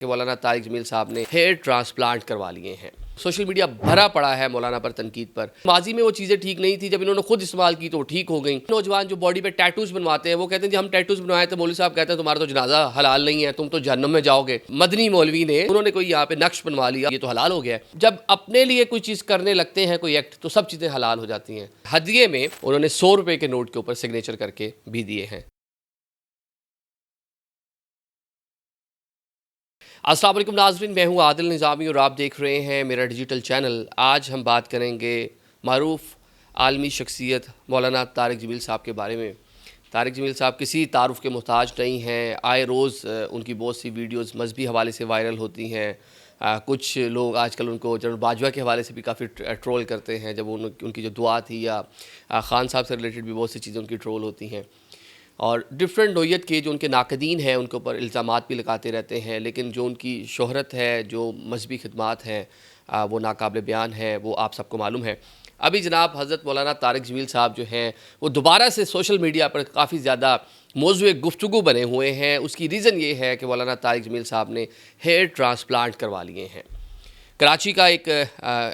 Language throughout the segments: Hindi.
कि मौलाना तारिक जमील साहब ने हेयर ट्रांसप्लांट करवा लिए हैं। सोशल मीडिया भरा पड़ा है मौलाना पर तनकीद पर। माजी में वो चीज़ें ठीक नहीं थी, जब इन्होंने खुद इस्तेमाल की तो ठीक हो गई। नौजवान जो बॉडी पे टैटूज बनवाते हैं वो कहते हैं जी हम टैटूज बनवाए थे, मौलवी साहब कहते हैं तुम्हारा तो जनाजा हलाल नहीं है, तुम तो जहन्नम में जाओगे। मदनी मौलवी ने उन्होंने कोई यहाँ पे नक्श बनवा लिया, ये तो हलाल हो गया है। जब अपने लिए कोई चीज़ करने लगते हैं, कोई एक्ट, तो सब चीज़ें हलाल हो जाती हैं। हदिये में उन्होंने 100 रुपये के नोट के ऊपर सिग्नेचर करके भी दिए हैं। अस्सलाम वालेकुम नाज़रीन, मैं हूँ आदिल निज़ामी और आप देख रहे हैं मेरा डिजिटल चैनल। आज हम बात करेंगे मारूफ आलमी शख्सियत मौलाना तारिक जमील साहब के बारे में। तारिक जमील साहब किसी तारुफ़ के मोहताज नहीं हैं। आए रोज़ उनकी बहुत सी वीडियोज़ मजहबी हवाले से वायरल होती हैं। कुछ लोग आजकल उनको जनरल बाजवा के हवाले से भी काफ़ी ट्रोल करते हैं। जब उनकी जो दुआ थी या ख़ान साहब से रिलेटेड भी बहुत सी चीज़ें उनकी ट्रोल होती हैं और डिफरेंट नोयत के जो उनके नाकदीन हैं उनके ऊपर इल्ज़ामात भी लगाते रहते हैं। लेकिन जो उनकी शोहरत है, जो मजहबी खिदमात हैं, वो नाकाबिल बयान है, वो आप सबको मालूम है। अभी जनाब हज़रत मौलाना तारिक जमील साहब जो हैं वो दोबारा से सोशल मीडिया पर काफ़ी ज़्यादा मौज़ूए गुफ्तगू बने हुए हैं। उसकी रीज़न ये है कि मौलाना तारिक जमील साहब ने हेयर ट्रांसप्लांट करवा लिए हैं। कराची का एक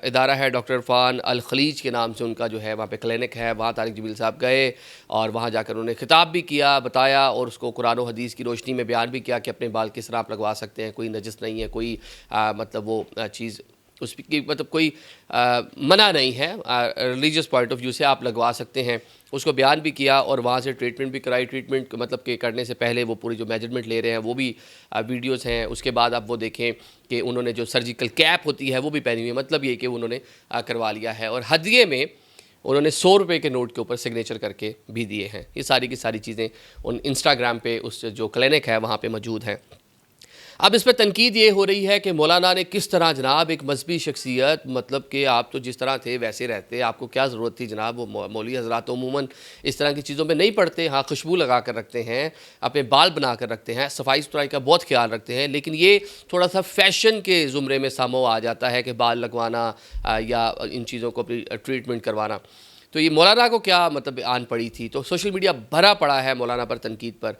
इदारा है डॉक्टर इरफान अल खलीज के नाम से उनका जो है वहाँ पे क्लिनिक है। वहाँ तारिक जमील साहब गए और वहाँ जाकर उन्होंने खिताब भी किया, बताया और उसको कुरान और हदीस की रोशनी में बयान भी किया कि अपने बाल किस तरह आप लगवा सकते हैं, कोई नजस नहीं है, कोई मतलब वो चीज़ उसकी मतलब कोई मना नहीं है, रिलीजियस पॉइंट ऑफ व्यू से आप लगवा सकते हैं। उसको बयान भी किया और वहाँ से ट्रीटमेंट भी कराई। ट्रीटमेंट मतलब कि करने से पहले वो पूरी जो मेजरमेंट ले रहे हैं वो भी वीडियोस हैं। उसके बाद आप वो देखें कि उन्होंने जो सर्जिकल कैप होती है वो भी पहनी हुई है, मतलब ये कि उन्होंने करवा लिया है। और हदिये में उन्होंने 100 रुपये के नोट के ऊपर सिग्नेचर करके भी दिए हैं। ये सारी की सारी चीज़ें उन इंस्टाग्राम पे उस जो क्लिनिक है वहाँ पे मौजूद हैं। अब इस पर तनकीद ये हो रही है कि मौलाना ने किस तरह जनाब एक मजहबी शख्सियत, मतलब कि आप तो जिस तरह थे वैसे रहते, आपको क्या ज़रूरत थी जनाब। वो मौलवी हज़रात उमूमन इस तरह की चीज़ों में नहीं पड़ते। हाँ, खुशबू लगा कर रखते हैं, अपने बाल बना कर रखते हैं, सफाई सुथराई का बहुत ख्याल रखते हैं। लेकिन ये थोड़ा सा फ़ैशन के ज़ुमरे में सामो आ जाता है कि बाल लगवाना या इन चीज़ों को अपनी ट्रीटमेंट करवाना। तो ये मौलाना को क्या मतलब आन पड़ी थी। तो सोशल मीडिया भरा पड़ा है मौलाना पर तनकीद पर।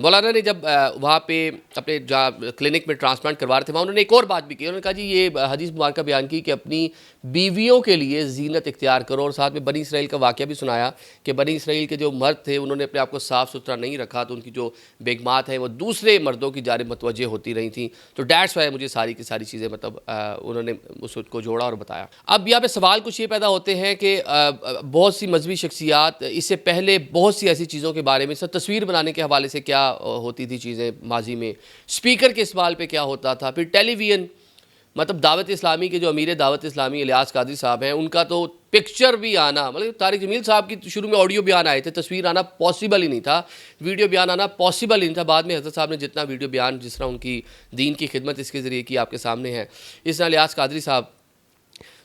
मौलाना ने जब वहाँ पे अपने जहाँ क्लिनिक में ट्रांसप्लांट करवा रहे थे वहाँ उन्होंने एक और बात भी की। उन्होंने कहा जी ये हदीस मुबारक बयान की कि अपनी बीवियों के लिए जीनत इख्तियार करो, और साथ में बनी इसराइल का वाक़या भी सुनाया कि बनी इसराइल के जो मर्द थे उन्होंने अपने आप को साफ़ सुथरा नहीं रखा तो उनकी जो बेगमात हैं वो दूसरे मर्दों की जानिब मतवज्जे होती रही थी। तो डैट्स वाई मुझे सारी की सारी चीज़ें मतलब उन्होंने उसको जोड़ा और बताया। अब यहाँ पे सवाल कुछ ये पैदा होते हैं कि बहुत सी मजहबी शख्सियात इससे पहले बहुत सी ऐसी चीज़ों के बारे में, सब तस्वीर बनाने के हवाले से क्या होती थी चीज़ें माजी में, स्पीकर के इस्तेमाल पे क्या होता था, फिर टेलीविज़न मतलब दावत इस्लामी के जो अमीर दावत इस्लामी इलियास कादरी साहब हैं उनका तो पिक्चर भी आना, मतलब तारिक जमील साहब की शुरू में ऑडियो बयान आए थे, तस्वीर आना पॉसिबल ही नहीं था, वीडियो बयान आना पॉसिबल ही नहीं था। बाद में हज़रत साहब ने जितना वीडियो बयान जिस तरह उनकी दीन की खिदमत इसके ज़रिए की आपके सामने है, इस तरह इलियास कादरी साहब।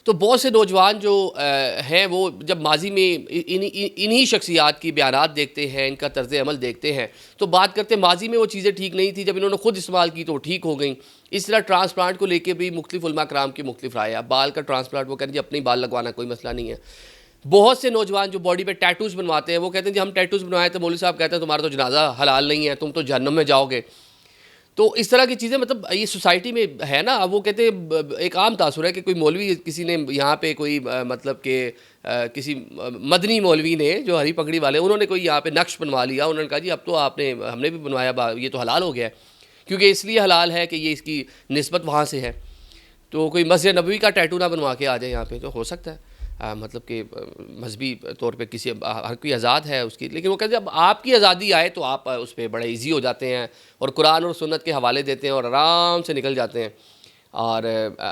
तो बहुत से नौजवान जो हैं वो जब माजी में इन्हीं शख्सियात की बयानात देखते हैं, इनका तर्ज़ अमल देखते हैं तो बात करते हैं माजी में वो चीज़ें ठीक नहीं थी, जब इन्होंने खुद इस्तेमाल की तो ठीक हो गई। इस तरह ट्रांसप्लांट को लेके भी मुख्तलिफ उलमा कराम की मुख्तलिफ राय है। बाल का ट्रांसप्लांट वो कहते हैं जी अपने बाल लगवाना कोई मसला नहीं है। बहुत से नौजवान जो बॉडी पे टैटूज़ बनवाते हैं वो कहते हैं जी हम टैटूज़ बनवाए थे, मौलवी साहब कहते हैं तुम्हारा तो जनाजा हलाल नहीं है, तुम तो जहन्नम में जाओगे। तो इस तरह की चीज़ें मतलब ये सोसाइटी में है ना। अब वो कहते हैं एक आम तासुर है कि कोई मौलवी किसी ने यहाँ पे कोई मतलब कि किसी मदनी मौलवी ने जो हरी पगड़ी वाले उन्होंने कोई यहाँ पे नक्श बनवा लिया। उन्होंने कहा जी अब तो हमने भी बनवाया, ये तो हलाल हो गया है। क्योंकि इसलिए हलाल है कि ये इसकी निस्बत वहाँ से है। तो कोई मस्जिद नबवी का टैटू ना बनवा के आ जाए यहाँ पे तो हो सकता है। मतलब कि मजहबी तौर पे किसी हर कोई आज़ाद है उसकी, लेकिन वो कहते हैं जब आपकी आज़ादी आए तो आप उस पर बड़े ईजी हो जाते हैं और कुरान और सुन्नत के हवाले देते हैं और आराम से निकल जाते हैं। और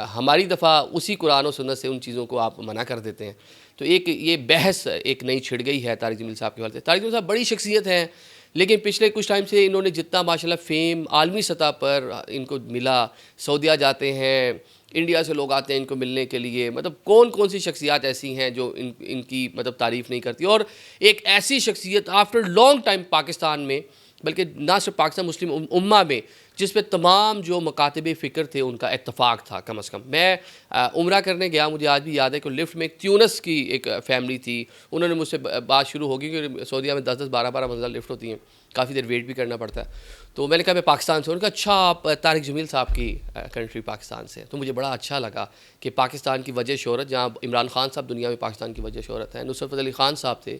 हमारी दफ़ा उसी कुरान और सुन्नत से उन चीज़ों को आप मना कर देते हैं। तो एक ये बहस एक नई छिड़ गई है तारिक जमील साहब के हवाले से। तारिक जमील साहब बड़ी शख्सियत हैं, लेकिन पिछले कुछ टाइम से इन्होंने जितना माशाल्लाह फ़ेम आलमी सतह पर इनको मिला, सऊदीया जाते हैं, इंडिया से लोग आते हैं इनको मिलने के लिए, मतलब कौन कौन सी शख्सियात ऐसी हैं जो इनकी मतलब तारीफ़ नहीं करती। और एक ऐसी शख्सियत आफ्टर लॉन्ग टाइम पाकिस्तान में, बल्कि ना सिर्फ पाकिस्तान मुस्लिम उम्मा में, जिस पे तमाम जो मकातब फ़िक्र थे उनका इत्तफ़ाक़ था। कम अज़ कम मैं उम्रा करने गया, मुझे आज भी याद है कि लिफ्ट में एक ट्यूनस की एक फ़ैमिली थी। उन्होंने मुझसे बात शुरू होगी कि सऊदीया में 10-10 12-12 मंजिला लिफ्ट होती हैं। काफ़ी देर वेट भी करना पड़ता है। तो मैंने कहा मैं पाकिस्तान से हूँ। उन्होंने कहा अच्छा आप तारिक जमील साहब की कंट्री पाकिस्तान से। तो मुझे बड़ा अच्छा लगा कि पाकिस्तान की वजह शोहरत, जहाँ इमरान खान साहब दुनिया में पाकिस्तान की वजह शोहरत है, नुसरत फ़तेह अली ख़ान साहब थे,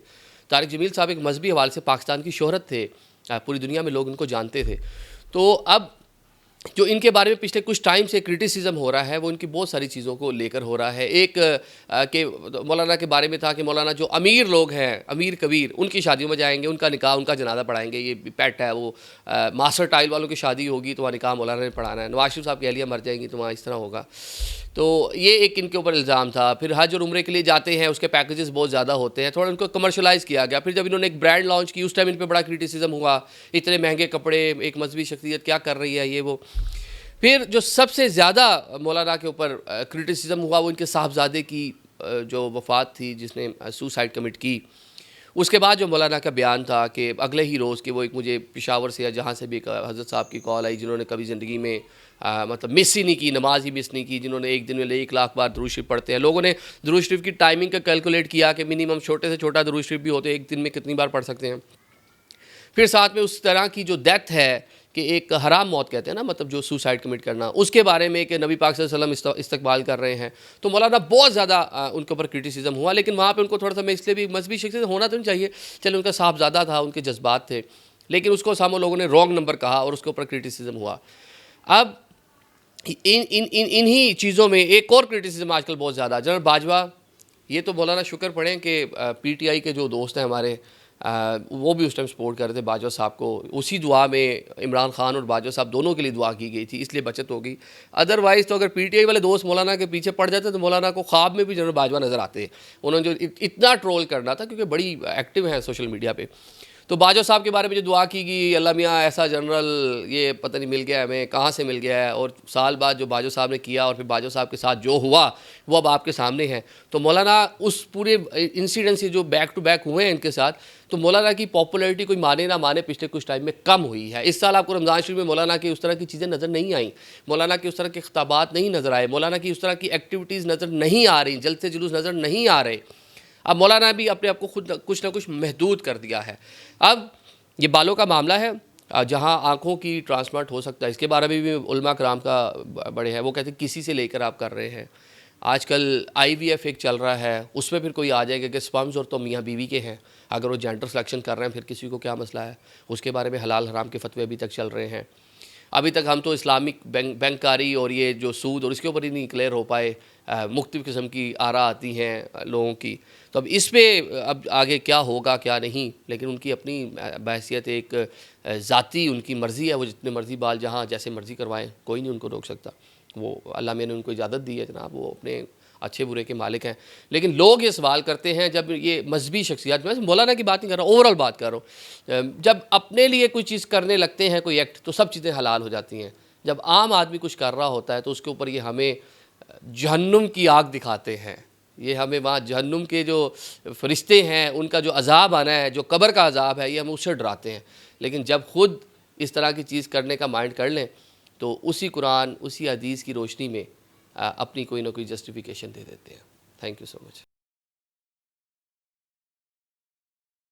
तारिक जमील साहब एक मजहबी हवाले से पाकिस्तान की शोहरत थे, पूरी दुनिया में लोग उनको जानते थे। तो अब जो इनके बारे में पिछले कुछ टाइम से क्रिटिसिज्म हो रहा है वो इनकी बहुत सारी चीज़ों को लेकर हो रहा है। एक के मौलाना के बारे में था कि मौलाना जो अमीर लोग हैं, अमीर कबीर, उनकी शादियों में जाएंगे, उनका निकाह, उनका जनाजा पढ़ाएंगे। ये पेट है वो, मास्टर टाइल वालों की शादी होगी तो वहाँ निकाह मौलाना ने पढ़ाना है। नवाज शरीफ साहब की अहलिया मर जाएंगी तो वहाँ इस तरह होगा। तो ये एक इनके ऊपर इल्ज़ाम था। फिर हज और उम्रे के लिए जाते हैं, उसके पैकेजेस बहुत ज़्यादा होते हैं, थोड़ा उनको कमर्शलाइज़ किया गया। फिर जब इन्होंने एक ब्रांड लॉन्च की उस टाइम इन पर बड़ा क्रिटिसिज्म हुआ, इतने महंगे कपड़े, एक मजहबी शख्सियत क्या कर रही है ये वो। फिर जो सबसे ज़्यादा मौलाना के ऊपर क्रिटिसिज्म हुआ वो इनके साहबजादे की जो वफ़ात थी, जिसने सुसाइड कमिट की। उसके बाद जो मौलाना का बयान था कि अगले ही रोज़ कि वो एक मुझे पेशावर से या जहाँ से भी एक हज़रत साहब की कॉल आई, जिन्होंने कभी ज़िंदगी में मतलब मिस ही नहीं की, नमाज ही मिस नहीं की, जिन्होंने एक दिन में 1 लाख बार दुरूद शरीफ पढ़ते हैं। लोगों ने दुरूद शरीफ की टाइमिंग का कैलकुलेट किया कि मिनिमम छोटे से छोटा दुरूद शरीफ भी होते एक दिन में कितनी बार पढ़ सकते हैं। फिर साथ में उस तरह की जो डेथ है कि एक हराम मौत कहते हैं ना, मतलब जो सुसाइड कमिट करना, उसके बारे में कि नबी पाक सल्लल्लाहु अलैहि वसल्लम इस्तकबाल कर रहे हैं। तो मौलाना बहुत ज़्यादा उनके ऊपर क्रिटिसिज्म हुआ। लेकिन वहाँ पे उनको थोड़ा सा, मैं इसलिए भी, मजहबी शख्सियत होना तो नहीं चाहिए, चलो उनका साहबजादा था, उनके जज्बात थे, लेकिन उसको सामने लोगों ने रॉन्ग नंबर कहा और उसके ऊपर क्रिटिसिज्म हुआ। अब इन्हीं चीज़ों में एक और क्रिटिसिज्म आजकल बहुत ज़्यादा, जनरल बाजवा, ये तो मौलाना शुक्र पढ़ें कि पीटीआई के जो दोस्त हैं हमारे, वो भी उस टाइम सपोर्ट कर रहे थे बाजवा साहब को। उसी दुआ में इमरान खान और बाजवा साहब दोनों के लिए दुआ की गई थी, इसलिए बचत हो गई। अदरवाइज़ तो अगर पीटीआई वाले दोस्त मौलाना के पीछे पड़ जाते तो मौलाना को ख्वाब में भी जनरल बाजवा नज़र आते। उन्होंने जो इतना ट्रोल करना था, क्योंकि बड़ी एक्टिव हैं सोशल मीडिया पर। तो बाजवा साहब के बारे में जो दुआ की गई, अल्लाह मियाँ ऐसा जनरल ये पता नहीं मिल गया है हमें, कहाँ से मिल गया है, और साल बाद जो बाजवा साहब ने किया और फिर बाजवा साहब के साथ जो हुआ वो अब आपके सामने है। तो मौलाना उस पूरे इंसिडेंट से जो बैक टू बैक हुए हैं इनके साथ, तो मौलाना की पॉपुलैरिटी कोई माने ना माने पिछले कुछ टाइम में कम हुई है। इस साल आपको रमज़ान शरीफ में मौलाना की उस तरह की चीज़ें नज़र नहीं आई, मौलाना की उस तरह के खिताबात नहीं नज़र आए, मौलाना की उस तरह की एक्टिविटीज़ नज़र नहीं आ रही, जलसे जुलूस नज़र नहीं आ रहे। अब मौलाना भी अपने आप को खुद कुछ ना कुछ महदूद कर दिया है। अब ये बालों का मामला है, जहाँ आँखों की ट्रांसप्लांट हो सकता है, इसके बारे में भी उलमा कराम का बड़े हैं, वो कहते हैं किसी से लेकर आप कर रहे हैं। आजकल IVF एक चल रहा है, उसमें फिर कोई आ जाएगा कि स्पर्म्स और तो मियाँ बीवी के हैं, अगर वो जेंडर सिलेक्शन कर रहे हैं फिर किसी को क्या मसला है। उसके बारे में हलाल हराम के फतवे अभी तक चल रहे हैं। अभी तक हम तो इस्लामिक बैंककारी और ये जो सूद और इसके ऊपर ही नहीं क्लियर हो पाए। मुख्तलिफ़ किस्म की आरा आती हैं लोगों की। तो अब इस पे अब आगे क्या होगा क्या नहीं, लेकिन उनकी अपनी बहसियत एक ज़ाती उनकी मर्ज़ी है, वो जितने मर्ज़ी बाल जहाँ जैसे मर्ज़ी करवाएं, कोई नहीं उनको रोक सकता। वो अल्लाह ने उनको इजाज़त दी है जनाब, वो अपने अच्छे बुरे के मालिक हैं। लेकिन लोग ये सवाल करते हैं, जब ये मजहबी शख्सियत, मैं मौलाना की बात नहीं कर रहा, ओवरऑल बात कर रहा हूँ, जब अपने लिए कोई चीज़ करने लगते हैं, कोई एक्ट, तो सब चीज़ें हलाल हो जाती हैं। जब आम आदमी कुछ कर रहा होता है तो उसके ऊपर ये हमें जहन्नुम की आग दिखाते हैं, ये हमें वहाँ जहन्नुम के जो फरिश्ते हैं उनका जो अज़ाब आना है, जो कब्र का अज़ाब है, ये हमें उससे डराते हैं। लेकिन जब खुद इस तरह की चीज़ करने का माइंड कर लें तो उसी कुरान, उसी हदीस की रोशनी में अपनी कोई ना कोई जस्टिफिकेशन दे देते हैं। Thank you so much.